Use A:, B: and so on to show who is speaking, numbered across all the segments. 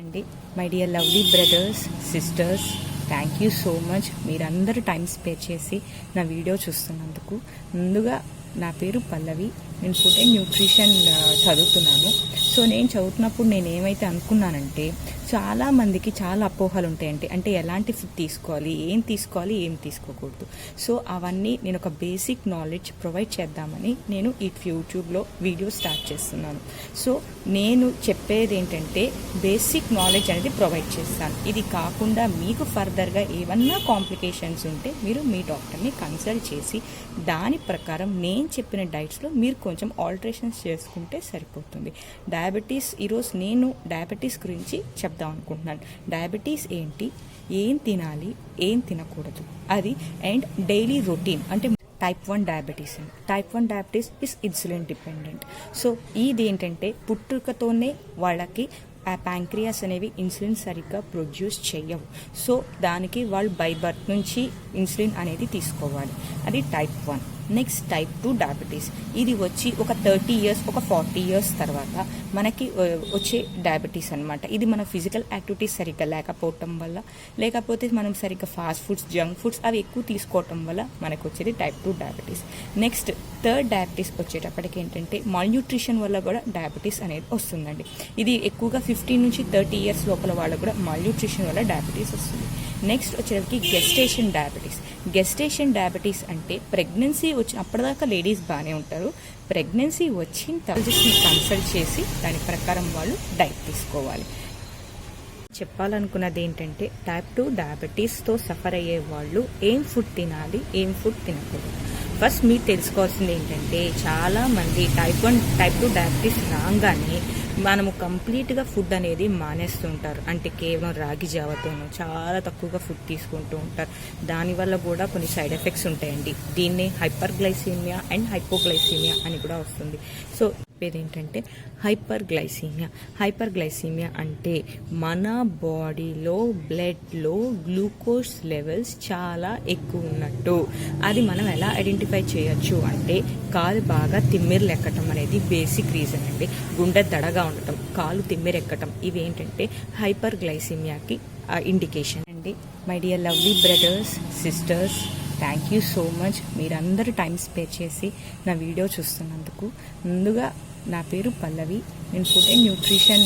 A: అండి my dear lovely brothers sisters, thank you so much. మీరందరూ time spare చేసి నా వీడియో చూస్తున్నందుకు. ముందుగా నా పేరు పల్లవి, నేను ఫుడ్ అండ్ న్యూట్రిషన్ చదువుతున్నాను. సో నేను చదువుతున్నప్పుడు నేను ఏమైతే అనుకున్నానంటే, చాలామందికి చాలా అపోహలు ఉంటాయండి. అంటే ఎలాంటి ఫుడ్ తీసుకోవాలి, ఏం తీసుకోకూడదు. సో అవన్నీ నేను ఒక బేసిక్ నాలెడ్జ్ ప్రొవైడ్ చేద్దామని నేను ఈ యూట్యూబ్లో వీడియో స్టార్ట్ చేస్తున్నాను. సో నేను చెప్పేది ఏంటంటే, బేసిక్ నాలెడ్జ్ అనేది ప్రొవైడ్ చేస్తాను. ఇది కాకుండా మీకు ఫర్దర్గా ఏమన్నా కాంప్లికేషన్స్ ఉంటే మీరు మీ డాక్టర్ని కన్సల్ట్ చేసి దాని ప్రకారం నేను చెప్పిన డైట్స్లో మీరు కొంచెం ఆల్టరేషన్స్ చేసుకుంటే సరిపోతుంది. డయాబెటీస్, ఈరోజు నేను డయాబెటీస్ గురించి చెప్దాం అనుకుంటున్నాను. డయాబెటీస్ ఏంటి, ఏం తినాలి, ఏం తినకూడదు, అది అండ్ డైలీ రొటీన్. అంటే టైప్ 1 డయాబెటీస్ అండి. Type 1 diabetes is insulin dependent. So ఇది ఏంటంటే పుట్టుకతోనే వాళ్ళకి ఆ ప్యాంక్రియాస్ అనేవి ఇన్సులిన్ సరిగ్గా ప్రొడ్యూస్ చేయవు. సో దానికి వాళ్ళు బై బర్త్ నుంచి ఇన్సులిన్ అనేది తీసుకోవాలి. అది టైప్ 1. Next type 2 diabetes. ఇది వచ్చి ఒక 30 ఇయర్స్, ఒక 40 ఇయర్స్ తర్వాత మనకి వచ్చే డయాబెటీస్ అనమాట. ఇది మన ఫిజికల్ యాక్టివిటీస్ సరిగ్గా లేకపోవటం వల్ల, లేకపోతే మనం సరిగ్గా ఫాస్ట్ ఫుడ్స్, జంక్ ఫుడ్స్ అవి ఎక్కువ తీసుకోవటం వల్ల మనకు వచ్చేది type 2 diabetes. Next third diabetes వచ్చేటప్పటికి ఏంటంటే, మాల్న్యూట్రిషన్ వల్ల కూడా డయాబెటీస్ అనేది వస్తుందండి. ఇది ఎక్కువగా 15 నుంచి 30 ఇయర్స్ లోపల వాళ్ళకు కూడా మాల్న్యూట్రిషన్ వల్ల డయాబెటీస్ వస్తుంది. నెక్స్ట్ వచ్చేసరికి గెస్టేషన్ డయాబెటీస్. గెస్టేషన్ డయాబెటీస్ అంటే ప్రెగ్నెన్సీ వచ్చిన అప్పటిదాకా లేడీస్ బాగానే ఉంటారు. ప్రెగ్నెన్సీ వచ్చిన తర్వాత కన్సల్ట్ చేసి దాని ప్రకారం వాళ్ళు డైట్ తీసుకోవాలి. చెప్పాలనుకున్నది ఏంటంటే, టైప్ 2 డయాబెటీస్తో సఫర్ అయ్యే వాళ్ళు ఏం ఫుడ్ తినాలి, ఏం ఫుడ్ తినకూడదు. ఫస్ట్ మీరు తెలుసుకోవాల్సింది ఏంటంటే, చాలామంది టైప్ 1, టైప్ 2 డయాబెటీస్ రాగానే మనము కంప్లీట్గా ఫుడ్ అనేది మానేస్తుంటారు. అంటే కేవలం రాగి జావతోనూ చాలా తక్కువగా ఫుడ్ తీసుకుంటూ ఉంటారు. దానివల్ల కూడా కొన్ని సైడ్ ఎఫెక్ట్స్ ఉంటాయండి. దీన్ని హైపర్ గ్లైసీమియా అండ్ హైపోగ్లైసీమియా అని కూడా వస్తుంది. సో ఏంటంటే హైపర్ గ్లైసీమియా అంటే మన బాడీలో బ్లడ్లో గ్లూకోజ్ లెవెల్స్ చాలా ఎక్కువ ఉన్నట్టు. అది మనం ఎలా ఐడెంటిఫై చేయొచ్చు అంటే, కాలు బాగా తిమ్మిరెక్కటం అనేది బేసిక్ రీజన్ అండి. గుండె దడగా ఉండటం, కాలు తిమ్మిరెక్కటం, ఇవి ఏంటంటే హైపర్ గ్లైసీమియాకి ఇండికేషన్ అండి. My dear lovely brothers sisters, thank you so much. మీరందరూ టైం స్పేర్ చేసి నా వీడియో చూస్తున్నందుకు. ముందుగా నా పేరు పల్లవి, నేను ఫుడ్ అండ్ న్యూట్రిషన్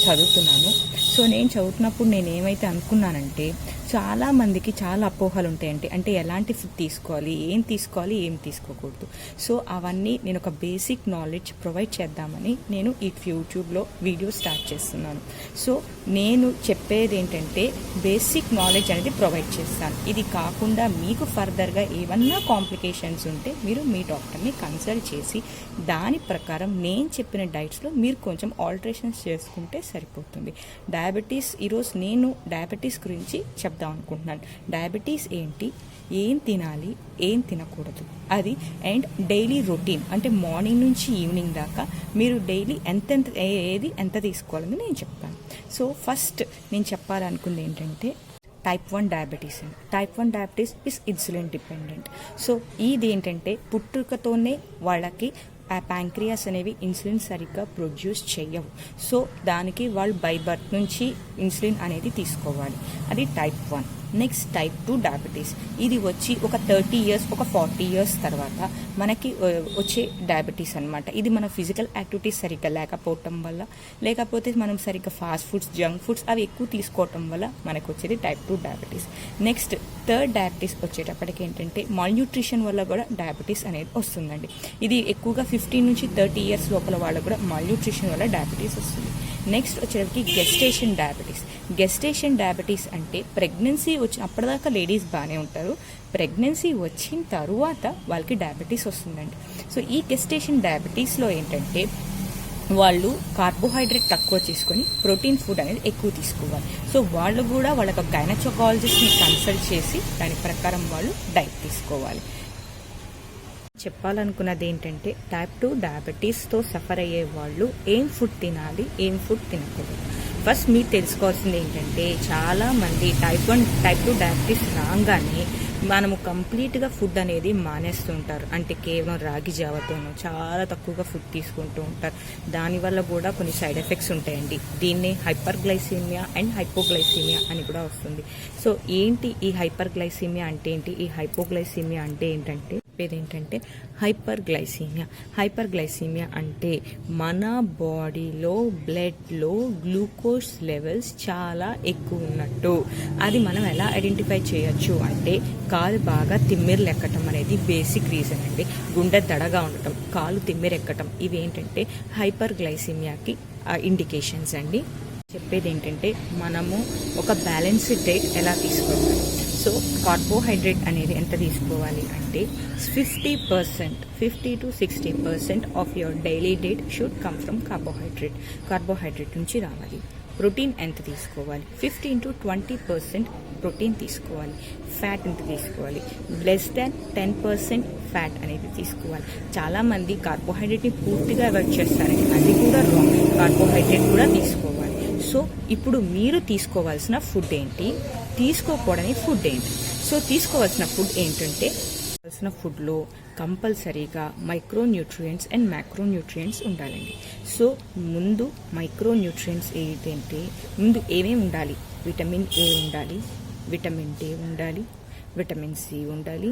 A: చదువుతున్నాను. సో నేను చదువుతున్నప్పుడు నేను ఏమైతే అనుకున్నానంటే, చాలామందికి చాలా అపోహలు ఉంటాయండి. అంటే ఎలాంటి ఫుడ్ తీసుకోవాలి, ఏం తీసుకోకూడదు. సో అవన్నీ నేను ఒక బేసిక్ నాలెడ్జ్ ప్రొవైడ్ చేద్దామని నేను ఈ యూట్యూబ్లో వీడియో స్టార్ట్ చేస్తున్నాను. సో నేను చెప్పేది ఏంటంటే, బేసిక్ నాలెడ్జ్ అనేది ప్రొవైడ్ చేస్తాను. ఇది కాకుండా మీకు ఫర్దర్గా ఏమన్నా కాంప్లికేషన్స్ ఉంటే మీరు మీ డాక్టర్ని కన్సల్ట్ చేసి దాని ప్రకారం నేను చెప్పిన డైట్స్లో మీరు కొంచెం ఆల్టరేషన్స్ చేసుకుంటే సరిపోతుంది. డయాబెటీస్, ఈరోజు నేను డయాబెటీస్ గురించి చెప్దాం అనుకుంటున్నాను. డయాబెటీస్ ఏంటి, ఏం తినాలి, ఏం తినకూడదు, అది అండ్ డైలీ రొటీన్. అంటే మార్నింగ్ నుంచి ఈవినింగ్ దాకా మీరు డైలీ ఎంత తీసుకోవాలని నేను చెప్తాను. సో ఫస్ట్ నేను చెప్పాలనుకుంది ఏంటంటే, టైప్ 1 డయాబెటీస్ అండి. Type 1 diabetes is insulin dependent. So ఇది ఏంటంటే పుట్టుకతోనే వాళ్ళకి ఆ ప్యాంక్రియాస్ అనేవి ఇన్సులిన్ సరిగ్గా ప్రొడ్యూస్ చేయవు. సో దానికి వాళ్ళు బై బర్త్ నుంచి ఇన్సులిన్ అనేది తీసుకోవాలి. అది టైప్ 1. Next type 2 diabetes. ఇది వచ్చి ఒక 30 ఇయర్స్, ఒక 40 ఇయర్స్ తర్వాత మనకి వచ్చే డయాబెటీస్ అనమాట. ఇది మన ఫిజికల్ యాక్టివిటీస్ సరిగ్గా లేకపోవటం వల్ల, లేకపోతే మనం సరిగ్గా ఫాస్ట్ ఫుడ్స్, జంక్ ఫుడ్స్ అవి ఎక్కువ తీసుకోవటం వల్ల మనకు వచ్చేది type 2 diabetes. Next third diabetes వచ్చేటప్పటికి ఏంటంటే, మాల్న్యూట్రిషన్ వల్ల కూడా డయాబెటీస్ అనేది వస్తుందండి. ఇది ఎక్కువగా 15 నుంచి 30 ఇయర్స్ లోపల వాళ్ళకు కూడా మాల్న్యూట్రిషన్ వల్ల డయాబెటీస్ వస్తుంది. నెక్స్ట్ వచ్చేసరికి గెస్టేషన్ డయాబెటీస్. గెస్టేషన్ డయాబెటీస్ అంటే ప్రెగ్నెన్సీ వచ్చిన అప్పటిదాకా లేడీస్ బాగానే ఉంటారు. ప్రెగ్నెన్సీ వచ్చిన తరువాత వాళ్ళకి డయాబెటీస్ వస్తుందండి. సో ఈ గెస్టేషన్ డయాబెటీస్లో ఏంటంటే, వాళ్ళు కార్బోహైడ్రేట్ తక్కువ చేసుకొని ప్రోటీన్ ఫుడ్ అనేది ఎక్కువ తీసుకోవాలి. సో వాళ్ళు కూడా వాళ్ళకి గైనకోలాజిస్ట్ని కన్సల్ట్ చేసి దాని ప్రకారం వాళ్ళు డైట్ తీసుకోవాలి. చెప్పాలనుకున్నది ఏంటంటే, టైప్ 2 డయాబెటీస్తో సఫర్ అయ్యే వాళ్ళు ఏం ఫుడ్ తినాలి, ఏం ఫుడ్ తినకూడదు. ఫస్ట్ మీరు తెలుసుకోవాల్సింది ఏంటంటే, చాలామంది టైప్ 1, టైప్ 2 డయాబెటీస్ రాగానే మనము కంప్లీట్గా ఫుడ్ అనేది మానేస్తూ ఉంటారు. అంటే కేవలం రాగి జావతోనూ చాలా తక్కువగా ఫుడ్ తీసుకుంటూ ఉంటారు. దానివల్ల కూడా కొన్ని సైడ్ ఎఫెక్ట్స్ ఉంటాయండి. దీన్నే హైపర్ గ్లైసీమియా అండ్ హైపోగ్లైసీమియా అని కూడా వస్తుంది. సో ఏంటి ఈ హైపర్ గ్లైసీమియా అంటే ఏంటి, ఈ హైపోగ్లైసీమియా అంటే ఏంటంటే ఏంటంటే హైపర్ గ్లైసీమియా అంటే మన బాడీలో బ్లడ్లో గ్లూకోజ్ లెవెల్స్ చాలా ఎక్కువ ఉన్నట్టు. అది మనం ఎలా ఐడెంటిఫై చేయొచ్చు అంటే కాలు బాగా తిమ్మిరెక్కటం అనేది బేసిక్ రీజన్ అండి. గుండె దడగా ఉండటం, కాలు తిమ్మిరెక్కటం, ఇవి ఏంటంటే హైపర్ గ్లైసీమియాకి ఇండికేషన్స్ అండి. చెప్పేది ఏంటంటే మనము ఒక బ్యాలెన్స్డ్ డైట్ ఎలా తీసుకోవాలి. సో కార్బోహైడ్రేట్ అనేది ఎంత తీసుకోవాలి అంటే 50 to 60% of your daily diet should come from carbohydrate నుంచి రావాలి. ప్రోటీన్ ఎంత తీసుకోవాలి, 15 to 20% ప్రోటీన్ తీసుకోవాలి. ఫ్యాట్ ఎంత తీసుకోవాలి, లెస్ దాన్ 10% ఫ్యాట్ అనేది తీసుకోవాలి. చాలామంది కార్బోహైడ్రేట్ని పూర్తిగా అవాయిడ్ చేస్తారండి, అది కూడా రాంగ్. కార్బోహైడ్రేట్ కూడా తీసుకోవాలి. సో ఇప్పుడు మీరు తీసుకోవాల్సిన ఫుడ్ ఏంటి, తీసుకోకూడని ఫుడ్ ఏంటి. సో తీసుకోవాల్సిన ఫుడ్ ఏంటంటే ఫుడ్లో కంపల్సరీగా మైక్రోన్యూట్రియంట్స్ అండ్ మ్యాక్రోన్యూట్రియంట్స్ ఉండాలండి. సో ముందు మైక్రోన్యూట్రియంట్స్ ఏంటంటే ముందు ఏమేమి ఉండాలి, విటమిన్ ఏ ఉండాలి, విటమిన్ డి ఉండాలి, విటమిన్ సి ఉండాలి,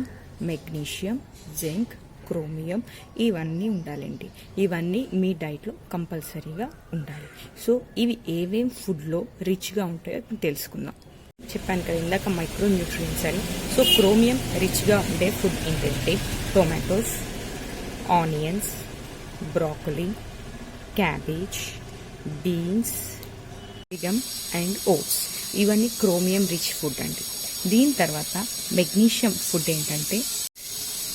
A: మెగ్నీషియం, జింక్, క్రోమియం, ఇవన్నీ ఉండాలండి. ఇవన్నీ మీ డైట్లో కంపల్సరీగా ఉండాలి. సో ఇవి ఏమేం ఫుడ్లో రిచ్గా ఉంటాయో తెలుసుకుందాం. చెప్పాను కదా ఇందాక మైక్రోన్యూట్రియంట్స్ అని. సో క్రోమియం రిచ్గా ఉండే ఫుడ్ ఏంటంటే tomatoes, onions, broccoli, cabbage, beans, and oats, ఇవన్నీ క్రోమియం రిచ్ ఫుడ్ అండి. దీని తర్వాత మెగ్నీషియం ఫుడ్ ఏంటంటే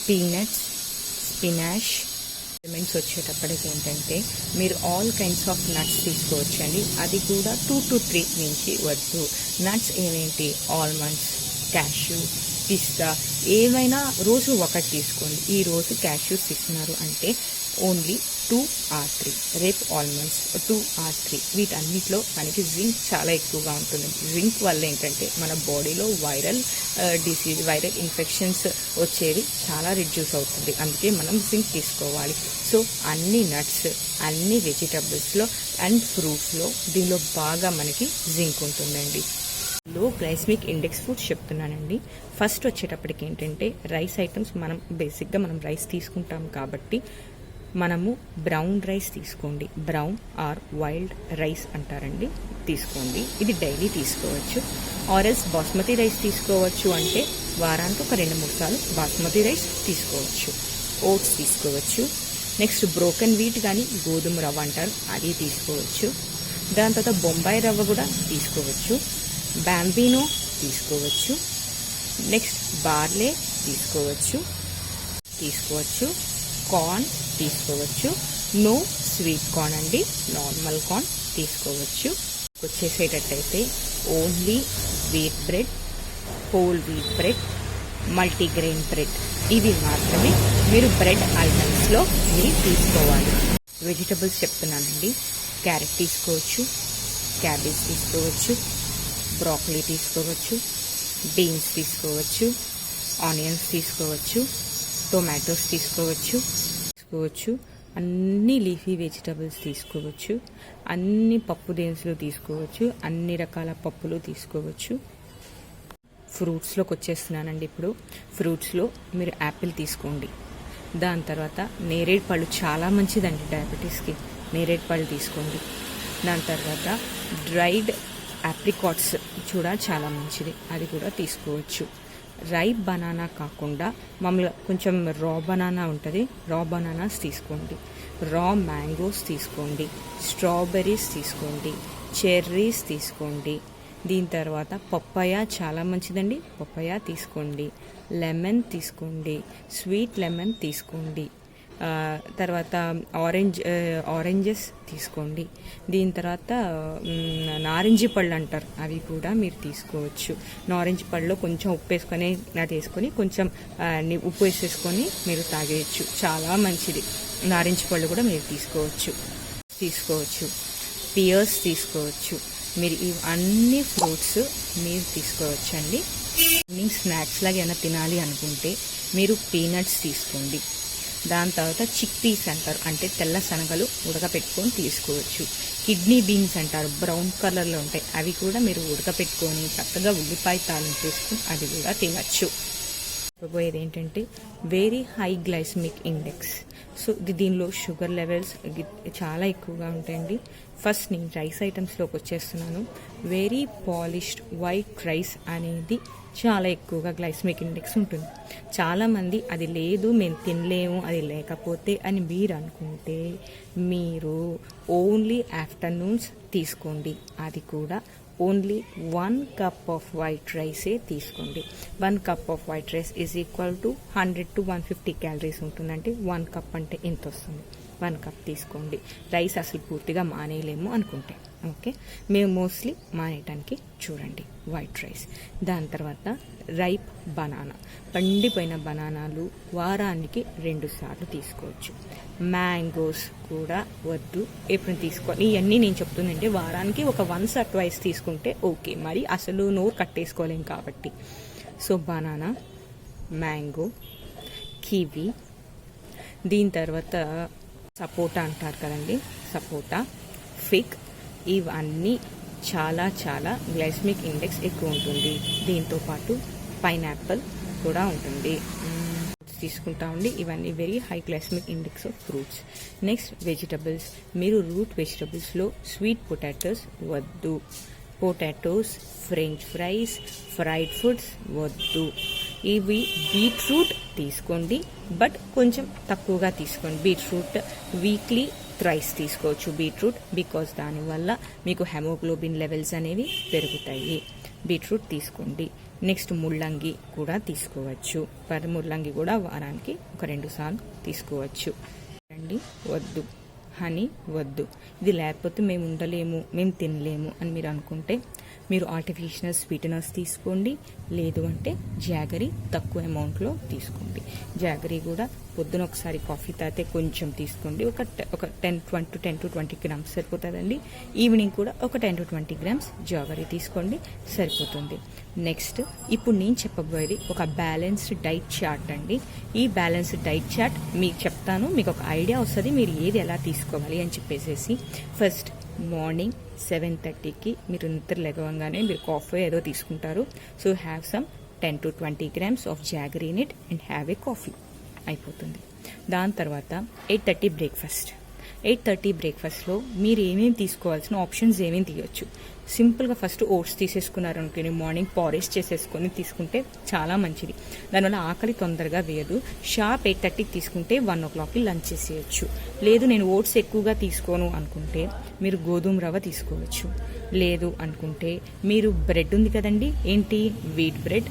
A: పీనట్స్, స్పినాష్. ఎలిమెంట్స్ వచ్చేటప్పటికి ఏంటంటే మీరు ఆల్ కైండ్స్ ఆఫ్ నట్స్ తీసుకోవచ్చండి. అది కూడా 2 to 3 నుంచి వద్దు. నట్స్ ఏమేంటి, ఆల్మండ్స్, క్యాష్యూ, పిస్తా, ఏమైనా రోజు ఒకటి తీసుకోండి. ఈ రోజు క్యాష్యూస్ ఇస్తున్నారు అంటే ఓన్లీ 2 or 3, రేపు ఆల్మండ్స్ 2 or 3. వీటన్నిటిలో మనకి జింక్ చాలా ఎక్కువగా ఉంటుంది. జింక్ వల్ల ఏంటంటే మన బాడీలో వైరల్ ఇన్ఫెక్షన్స్ వచ్చేవి చాలా రిడ్యూస్ అవుతుంది. అందుకే మనం జింక్ తీసుకోవాలి. సో అన్ని నట్స్, అన్ని వెజిటబుల్స్లో అండ్ ఫ్రూట్స్లో దీనిలో బాగా మనకి జింక్ ఉంటుందండి. లో గ్లైసెమిక్ ఇండెక్స్ ఫుడ్స్ చెప్తున్నానండి. ఫస్ట్ వచ్చేటప్పటికి ఏంటంటే రైస్ ఐటమ్స్, బేసిక్గా మనం రైస్ తీసుకుంటాం కాబట్టి మనము బ్రౌన్ రైస్ తీసుకోండి. బ్రౌన్ ఆర్ వైల్డ్ రైస్ అంటారండి, తీసుకోండి. ఇది డైలీ తీసుకోవచ్చు. ఆర్ఎల్స్ బాస్మతి రైస్ తీసుకోవచ్చు, అంటే వారానికి ఒక 2-3 సార్లు బాస్మతి రైస్ తీసుకోవచ్చు. ఓట్స్ తీసుకోవచ్చు. నెక్స్ట్ బ్రోకెన్ వీట్ కానీ గోధుమ రవ్వ అంటారు, అది తీసుకోవచ్చు. దాని తర్వాత బొంబాయి రవ్వ కూడా తీసుకోవచ్చు. బ్యాంబీనో తీసుకోవచ్చు. నెక్స్ట్ బార్లే తీసుకోవచ్చు. కార్న్ తీసుకోవచ్చు. నో స్వీట్ కార్న్ అండి, నార్మల్ కార్న్ తీసుకోవచ్చు. వచ్చేసేటట్టయితే only wheat bread, whole wheat bread, multigrain bread, ఇవి మాత్రమే మీరు బ్రెడ్ ఐటమ్స్లో మీరు తీసుకోవాలి. వెజిటబుల్స్ చెప్తున్నానండి. క్యారెట్ తీసుకోవచ్చు, క్యాబేజ్ తీసుకోవచ్చు, బ్రోకలీ తీసుకోవచ్చు, బీన్స్ తీసుకోవచ్చు, ఆనియన్స్ తీసుకోవచ్చు, టొమాటోస్ తీసుకోవచ్చు. అన్ని లీఫీ వెజిటబుల్స్ తీసుకోవచ్చు. అన్ని పప్పు దినుసులు తీసుకోవచ్చు. అన్ని రకాల పప్పులు తీసుకోవచ్చు. ఫ్రూట్స్లోకి వచ్చేస్తున్నానండి. ఇప్పుడు ఫ్రూట్స్లో మీరు యాపిల్ తీసుకోండి. దాని తర్వాత నేరేడు పళ్ళు చాలా మంచిదండి డయాబెటీస్కి, నేరేడు పళ్ళు తీసుకోండి. దాని తర్వాత డ్రైడ్ ఆప్రికాట్స్ కూడా చాలా మంచిది, అది కూడా తీసుకోవచ్చు. రైప్ బనానా కాకుండా మామూలుగా కొంచెం రా బనానా ఉంటుంది, రా బనానాస్ తీసుకోండి. రా మ్యాంగోస్ తీసుకోండి. స్ట్రాబెర్రీస్ తీసుకోండి. చెర్రీస్ తీసుకోండి. దీని తర్వాత పప్పాయ చాలా మంచిదండి, పప్పాయ తీసుకోండి. లెమన్ తీసుకోండి, స్వీట్ లెమన్ తీసుకోండి. తర్వాత ఆరెంజెస్ తీసుకోండి. దీని తర్వాత నారింజ పళ్ళు అంటారు, అవి కూడా మీరు తీసుకోవచ్చు. నారింజ పళ్ళలో కొంచెం ఉప్పు వేసుకొని వేసుకొని కొంచెం ఉప్పు వేసేసుకొని మీరు తాగేయచ్చు, చాలా మంచిది. నారింజ పళ్ళు కూడా మీరు తీసుకోవచ్చు. పియర్స్ తీసుకోవచ్చు. మీరు అన్ని ఫ్రూట్స్ మీరు తీసుకోవచ్చు అండి. ఈవినింగ్ స్నాక్స్ లాగా ఏమైనా తినాలి అనుకుంటే మీరు పీనట్స్ తీసుకోండి. దాని తర్వాత చిక్ పీస్ అంటారు, అంటే తెల్ల శనగలు ఉడకపెట్టుకొని తీసుకోవచ్చు. కిడ్నీ బీన్స్ అంటారు, బ్రౌన్ కలర్లో ఉంటాయి, అవి కూడా మీరు ఉడకపెట్టుకొని చక్కగా ఉల్లిపాయ తాలింపు చేసుకొని అది కూడా తినచ్చు. చెప్పబోయేది ఏంటంటే very high glycaemic index. So దీనిలో షుగర్ లెవెల్స్ చాలా ఎక్కువగా ఉంటాయండి. ఫస్ట్ నేను రైస్ ఐటమ్స్లోకి వచ్చేస్తున్నాను. వెరీ పాలిష్డ్ వైట్ రైస్ అనేది చాలా ఎక్కువగా గ్లైసమిక్ ఇండెక్స్ ఉంటుంది. చాలామంది అది లేదు మేము తినలేము అది లేకపోతే అని మీరు అనుకుంటే మీరు ఓన్లీ ఆఫ్టర్నూన్స్ తీసుకోండి. అది కూడా ఓన్లీ 1 కప్ ఆఫ్ వైట్ రైసే తీసుకోండి. 1 cup off white rice is equal to 100 to 150 calories ఉంటుందంటే 1 కప్ అంటే ఎంత వస్తుంది? 1 కప్ తీసుకోండి. రైస్ అసలు పూర్తిగా మానేయలేము అనుకుంటే ఓకే. మేము మోస్ట్లీ మానేయటానికి చూడండి వైట్ రైస్. దాని తర్వాత రైప్ బనానా, పండిపోయిన బనానాలు వారానికి 2 సార్లు తీసుకోవచ్చు. మ్యాంగోస్ కూడా వద్దు, ఎప్పుడు తీసుకోవాలి. ఇవన్నీ నేను చెప్తుందంటే వారానికి ఒక 1 or 2 తీసుకుంటే ఓకే, మరి అసలు నోరు కట్టేసుకోలేం కాబట్టి. సో బనానా, మ్యాంగో, కివి, దీని తర్వాత సపోటా అంటారు కదండి, సపోటా, ఫిగ్, ఇవన్నీ చాలా చాలా గ్లైసమిక్ ఇండెక్స్ ఎక్కువ ఉంటుంది. దీంతో పాటు పైనాపిల్ కూడా ఉంటుంది. తీసుకుంటా ఉండి ఇవన్నీ very high glycaemic index of fruits. Next vegetables, మీరు రూట్ వెజిటబుల్స్లో స్వీట్ పొటాటోస్ వద్దు, potatoes, French fries, fried foods వద్దు. ఇవి బీట్రూట్ తీసుకోండి, బట్ కొంచెం తక్కువగా తీసుకోండి. బీట్రూట్ వీక్లీ థ్రైస్ తీసుకోవచ్చు బీట్రూట్, బికాస్ దానివల్ల మీకు హెమోగ్లోబిన్ లెవెల్స్ అనేవి పెరుగుతాయి. బీట్రూట్ తీసుకోండి. నెక్స్ట్ ముల్లంగి కూడా తీసుకోవచ్చు. ముల్లంగి కూడా వారానికి ఒక 2 సార్లు తీసుకోవచ్చు. అండి వద్దు, హనీ వద్దు. ఇది లేకపోతే మేము ఉండలేము, మేము తినలేము అని మీరు అనుకుంటే మీరు ఆర్టిఫిషియల్ స్వీటనర్స్ తీసుకోండి, లేదు అంటే జాగరీ తక్కువ అమౌంట్లో తీసుకోండి. జాగరీ కూడా పొద్దున ఒకసారి కాఫీ తాగితే కొంచెం తీసుకోండి, ఒక 10 to 20 గ్రామ్స్ సరిపోతుందండి. ఈవినింగ్ కూడా ఒక 10 to 20 గ్రామ్స్ జాగరీ తీసుకోండి, సరిపోతుంది. నెక్స్ట్ ఇప్పుడు నేను చెప్పబోయేది ఒక బ్యాలెన్స్డ్ డైట్ చార్ట్ అండి. ఈ బ్యాలెన్స్డ్ డైట్ చార్ట్ మీకు చెప్తాను, మీకు ఒక ఐడియా వస్తుంది మీరు ఏది ఎలా తీసుకోవాలి అని చెప్పేసి. ఫస్ట్ మార్నింగ్ 7:30కి మీరు నిద్ర లేవగానే మీరు కాఫీ ఏదో తీసుకుంటారు. So have some 10 to 20 grams of jaggery in it and have a coffee, అయిపోతుంది. దాని తర్వాత 8:30 బ్రేక్ఫాస్ట్. 8:30 బ్రేక్ఫాస్ట్లో మీరు ఏమేమి తీసుకోవాల్సిన ఆప్షన్స్ ఏమేమి తీయొచ్చు. సింపుల్గా ఫస్ట్ ఓట్స్ తీసేసుకున్నారు అనుకుని మార్నింగ్ పారేజ్ చేసేసుకొని తీసుకుంటే చాలా మంచిది. దానివల్ల ఆకలి తొందరగా వేయదు. షార్ప్ 8:30కి తీసుకుంటే 1 o'clockకి లంచ్ చేసేయచ్చు. లేదు నేను ఓట్స్ ఎక్కువగా తీసుకోను అనుకుంటే మీరు గోధుమ రవ్వ తీసుకోవచ్చు. లేదు అనుకుంటే మీరు బ్రెడ్ ఉంది కదండి, ఏంటి wheat bread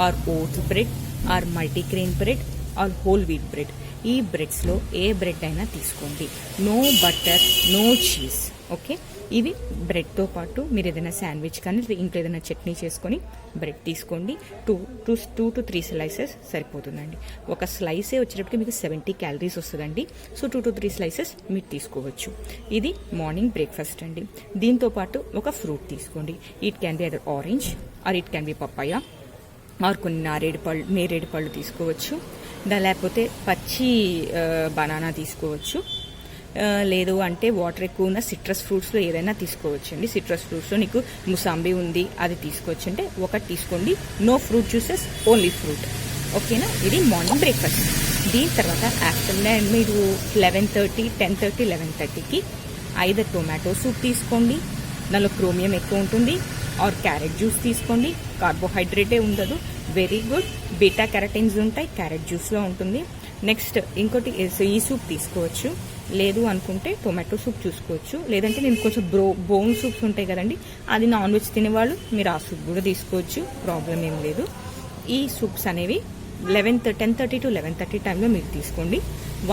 A: or oats bread or multigrain bread or whole wheat bread. ఈ బ్రెడ్స్లో ఏ బ్రెడ్ అయినా తీసుకోండి. No butter, no cheese, okay. ఇవి బ్రెడ్తో పాటు మీరు ఏదైనా శాండ్విచ్ కానీ ఇంట్లో ఏదైనా చట్నీ చేసుకొని బ్రెడ్ తీసుకోండి. 2 to 3 స్లైసెస్ సరిపోతుందండి. ఒక స్లైసే వచ్చేటప్పటికి మీకు 70 క్యాలరీస్ వస్తుందండి. సో 2 to 3 స్లైసెస్ మీరు తీసుకోవచ్చు. ఇది మార్నింగ్ బ్రేక్ఫాస్ట్ అండి. దీంతో పాటు ఒక ఫ్రూట్ తీసుకోండి. It can be other orange or it can be papaya or కొన్ని నేరేడు పళ్ళు తీసుకోవచ్చు. లేకపోతే పచ్చి బనానా తీసుకోవచ్చు. లేదు అంటే వాటర్ ఎక్కువ ఉన్న సిట్రస్ ఫ్రూట్స్లో ఏదైనా తీసుకోవచ్చు అండి. సిట్రస్ ఫ్రూట్స్లో నీకు ముసాంబీ ఉంది, అది తీసుకోవచ్చు అంటే ఒకటి తీసుకోండి. No fruit juices, only fruit, ఓకేనా. ఇది మార్నింగ్ బ్రేక్ఫాస్ట్. దీని తర్వాత ఆఫ్టర్నూన్ మీరు 11:30, 10:30, 11:30కి ఐదర్ టొమాటో సూప్ తీసుకోండి, దానిలో క్రోమియం ఎక్కువ ఉంటుంది, ఆర్ క్యారెట్ జ్యూస్ తీసుకోండి. కార్బోహైడ్రేటే ఉండదు, వెరీ గుడ్. బీటా క్యారటిన్స్ ఉంటాయి, క్యారెట్ జ్యూస్లో ఉంటుంది. నెక్స్ట్ ఇంకోటి ఈ సూప్ తీసుకోవచ్చు. లేదు అనుకుంటే టొమాటో సూప్ చూసుకోవచ్చు. లేదంటే నేను కొంచెం బోన్ సూప్స్ ఉంటాయి కదండి, అది నాన్ వెజ్ తినేవాళ్ళు మీరు ఆ సూప్ కూడా తీసుకోవచ్చు, ప్రాబ్లం ఏం లేదు. ఈ సూప్స్ అనేవి 10:30 to 11:30 టైంలో మీరు తీసుకోండి.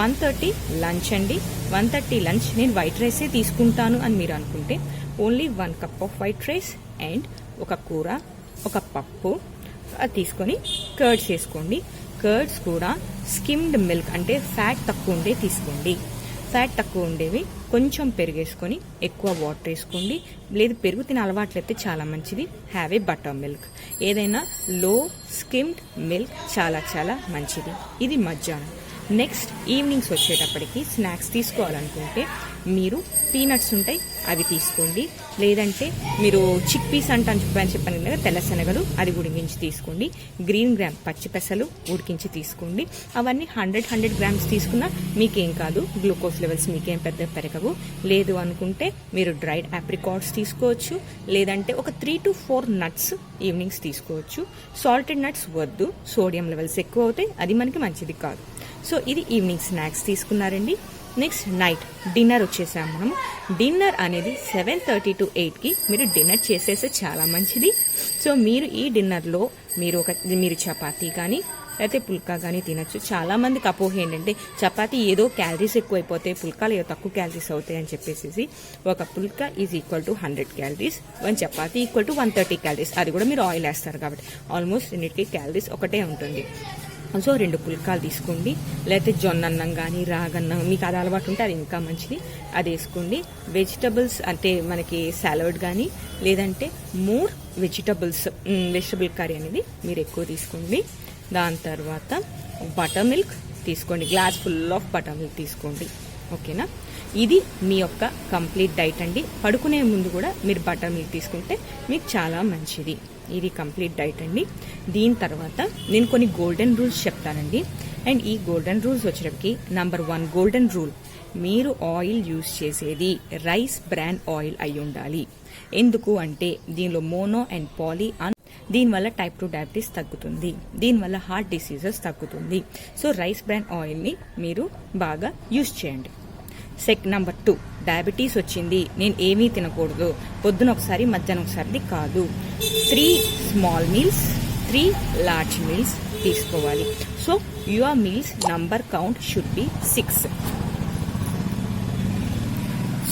A: 1:30 లంచ్ అండి. 1:30 లంచ్ నేను వైట్ రైసే తీసుకుంటాను అని మీరు అనుకుంటే only 1 cup off white rice and ఒక కూర, ఒక పప్పు అది తీసుకొని కర్డ్స్ వేసుకోండి. కర్డ్స్ కూడా స్కిమ్డ్ మిల్క్ అంటే ఫ్యాట్ తక్కువ ఉండే తీసుకోండి. ఫ్యాట్ తక్కువ ఉండేవి కొంచెం పెరుగేసుకొని ఎక్కువ వాటర్ వేసుకోండి. లేదు పెరుగు తినే అలవాట్లయితే చాలా మంచిది. Have a butter milk. ఏదైనా లో స్కిమ్డ్ మిల్క్ చాలా చాలా మంచిది. ఇది మధ్యాహ్నం. నెక్స్ట్ ఈవినింగ్స్ వచ్చేటప్పటికి స్నాక్స్ తీసుకోవాలనుకుంటే మీరు పీనట్స్ ఉంటాయి అవి తీసుకోండి. లేదంటే మీరు చిక్ పీస్ చెప్పాను కదా, తెల్ల శనగలు అది ఉడికించి తీసుకోండి. గ్రీన్ గ్రామ్ పచ్చి పెసలు ఉడికించి తీసుకోండి. అవన్నీ 100 గ్రామ్స్ తీసుకున్నా మీకేం కాదు, గ్లూకోజ్ లెవెల్స్ మీకేం పెద్ద పెరగవు. లేదు అనుకుంటే మీరు డ్రైడ్ ఆప్రికాట్స్ తీసుకోవచ్చు. లేదంటే ఒక 3 to 4 నట్స్ ఈవినింగ్స్ తీసుకోవచ్చు. సాల్టెడ్ నట్స్ వద్దు, సోడియం లెవెల్స్ ఎక్కువ అవుతాయి, అది మనకి మంచిది కాదు. సో ఇది ఈవినింగ్ స్నాక్స్ తీసుకున్నారండి. నెక్స్ట్ నైట్ డిన్నర్ వచ్చేసాం మనం. డిన్నర్ అనేది 7:30 to 8కి మీరు డిన్నర్ చేసేస్తే చాలా మంచిది. సో మీరు ఈ డిన్నర్లో మీరు చపాతీ కానీ లేకపోతే పుల్కా కానీ తినచ్చు. చాలా మందికి అపోహ ఏంటంటే చపాతీ ఏదో క్యాలరీస్ ఎక్కువైపోతాయి, పుల్కాలు ఏదో తక్కువ క్యాలరీస్ అవుతాయి అని చెప్పేసి. ఒక phulka is equal to 100 calories, 1 chapati equal to 130 calories. అది కూడా మీరు ఆయిల్ వేస్తారు కాబట్టి ఆల్మోస్ట్ రెండింటికి క్యాలరీస్ ఒకటే ఉంటుంది. సో 2 పుల్కాలు తీసుకోండి. లేకపోతే జొన్న అన్నం కానీ రాగన్నం మీకు అది అలవాటు ఉంటే అది ఇంకా మంచిది, అది వేసుకోండి. వెజిటబుల్స్ అంటే మనకి సాలడ్ కానీ లేదంటే మోర్ వెజిటబుల్ కర్రీ అనేది మీరు ఎక్కువ తీసుకోండి. దాని తర్వాత బటర్ మిల్క్ తీసుకోండి, glass full of butter milk తీసుకోండి. ఓకేనా, ఇది మీ యొక్క కంప్లీట్ డైట్ అండి. పడుకునే ముందు కూడా మీరు బటర్ మిల్క్ తీసుకుంటే మీకు చాలా మంచిది. ఇది కంప్లీట్ డైట్ అండి. దీని తర్వాత నేను కొన్ని గోల్డెన్ రూల్స్ చెప్తానండి. అండ్ ఈ గోల్డెన్ రూల్స్ వచ్చేటప్పటికి నంబర్ 1 గోల్డెన్ రూల్, మీరు ఆయిల్ యూజ్ చేసేది రైస్ బ్రాండ్ ఆయిల్ అయి ఉండాలి. ఎందుకు అంటే దీనిలో మోనో అండ్ పాలీ దీనివల్ల టైప్ 2 డయాబెటీస్ తగ్గుతుంది, దీనివల్ల హార్ట్ డిసీజెస్ తగ్గుతుంది. సో రైస్ బ్రాండ్ ఆయిల్ని మీరు బాగా యూజ్ చేయండి. నంబర్ 2, డయాబెటీస్ వచ్చింది నేను ఏమీ తినకూడదు, పొద్దున ఒకసారి మధ్యాహ్నం ఒకసారి కాదు. 3 స్మాల్ మీల్స్, 3 లార్జ్ మీల్స్ తీసుకోవాలి. So your meals number count should be 6.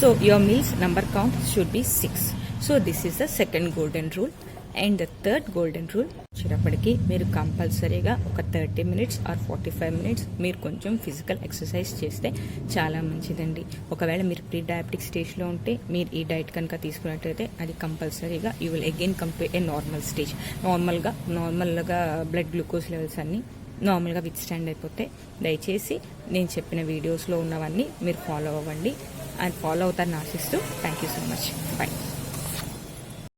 A: So your meals number count should be 6. So this is the second golden rule. And the third golden rule వచ్చేటప్పటికి మీరు కంపల్సరీగా ఒక 30 minutes ఆర్ 45 minutes మీరు కొంచెం physical exercise చేస్తే చాలా మంచిదండి. ఒకవేళ మీరు ప్రీ డయాబెటిక్ స్టేజ్లో ఉంటే మీరు ఈ డైట్ కనుక తీసుకున్నట్టయితే అది కంపల్సరీగా you will again come to A normal stage. నార్మల్గా బ్లడ్ గ్లూకోజ్ లెవెల్స్ అన్నీ నార్మల్గా విత్ స్టాండ్ అయిపోతే దయచేసి నేను చెప్పిన వీడియోస్లో ఉన్నవన్నీ మీరు ఫాలో అవ్వండి అండ్ ఫాలో అవుతారని ఆశిస్తూ thank you so much. By.